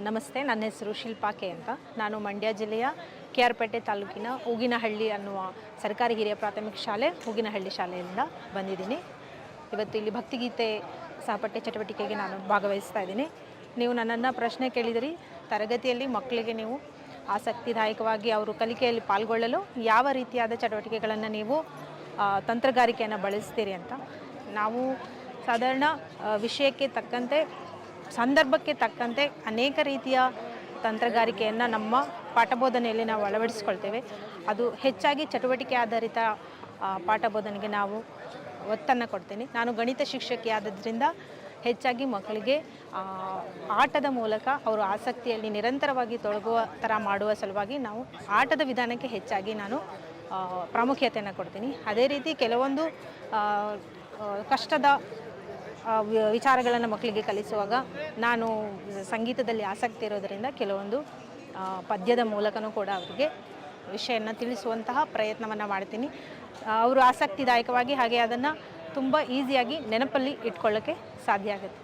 ನಮಸ್ತೆ, ನನ್ನ ಹೆಸರು ಶಿಲ್ಪಾ ಕೆ ಅಂತ. ನಾನು ಮಂಡ್ಯ ಜಿಲ್ಲೆಯ KR ಪೇಟೆ ತಾಲೂಕಿನ ಊಗಿನಹಳ್ಳಿ ಅನ್ನುವ ಸರ್ಕಾರಿ ಹಿರಿಯ ಪ್ರಾಥಮಿಕ ಶಾಲೆ ಊಗಿನಹಳ್ಳಿ ಶಾಲೆಯಿಂದ ಬಂದಿದ್ದೀನಿ. ಇವತ್ತು ಇಲ್ಲಿ ಭಕ್ತಿಗೀತೆ ಸಹಪಠ್ಯ ಚಟುವಟಿಕೆಗೆ ನಾನು ಭಾಗವಹಿಸ್ತಾ ಇದ್ದೀನಿ. ನೀವು ನನ್ನನ್ನು ಪ್ರಶ್ನೆ ಕೇಳಿದಿರಿ, ತರಗತಿಯಲ್ಲಿ ಮಕ್ಕಳಿಗೆ ನೀವು ಆಸಕ್ತಿದಾಯಕವಾಗಿ ಅವರು ಕಲಿಕೆಯಲ್ಲಿ ಪಾಲ್ಗೊಳ್ಳಲು ಯಾವ ರೀತಿಯಾದ ಚಟುವಟಿಕೆಗಳನ್ನು ನೀವು ತಂತ್ರಗಾರಿಕೆಯನ್ನು ಬಳಸ್ತೀರಿ ಅಂತ. ನಾವು ಸಾಧಾರಣ ವಿಷಯಕ್ಕೆ ತಕ್ಕಂತೆ, ಸಂದರ್ಭಕ್ಕೆ ತಕ್ಕಂತೆ ಅನೇಕ ರೀತಿಯ ತಂತ್ರಗಾರಿಕೆಯನ್ನು ನಮ್ಮ ಪಾಠಬೋಧನೆಯಲ್ಲಿ ನಾವು ಅಳವಡಿಸ್ಕೊಳ್ತೇವೆ. ಅದು ಹೆಚ್ಚಾಗಿ ಚಟುವಟಿಕೆ ಆಧಾರಿತ ಪಾಠ ಬೋಧನೆಗೆ ನಾವು ಒತ್ತನ್ನು ಕೊಡ್ತೀನಿ. ನಾನು ಗಣಿತ ಶಿಕ್ಷಕಿ ಆದದ್ರಿಂದ ಹೆಚ್ಚಾಗಿ ಮಕ್ಕಳಿಗೆ ಆಟದ ಮೂಲಕ ಅವರು ಆಸಕ್ತಿಯಲ್ಲಿ ನಿರಂತರವಾಗಿ ತೊಡಗುವ ಥರ ಮಾಡುವ ಸಲುವಾಗಿ ನಾವು ಆಟದ ವಿಧಾನಕ್ಕೆ ಹೆಚ್ಚಾಗಿ ನಾನು ಪ್ರಾಮುಖ್ಯತೆಯನ್ನು ಕೊಡ್ತೀನಿ. ಅದೇ ರೀತಿ ಕೆಲವೊಂದು ಕಷ್ಟದ ವಿಚಾರಗಳನ್ನು ಮಕ್ಕಳಿಗೆ ಕಲಿಸುವಾಗ ನಾನು ಸಂಗೀತದಲ್ಲಿ ಆಸಕ್ತಿ ಇರೋದರಿಂದ ಕೆಲವೊಂದು ಪದ್ಯದ ಮೂಲಕನೂ ಕೂಡ ಅವರಿಗೆ ವಿಷಯವನ್ನು ತಿಳಿಸುವಂತಹ ಪ್ರಯತ್ನವನ್ನು ಮಾಡ್ತೀನಿ. ಅವರು ಆಸಕ್ತಿದಾಯಕವಾಗಿ ಹಾಗೆ ಅದನ್ನು ತುಂಬ ಈಸಿಯಾಗಿ ನೆನಪಲ್ಲಿ ಇಟ್ಕೊಳ್ಳೋಕ್ಕೆ ಸಾಧ್ಯ ಆಗುತ್ತೆ.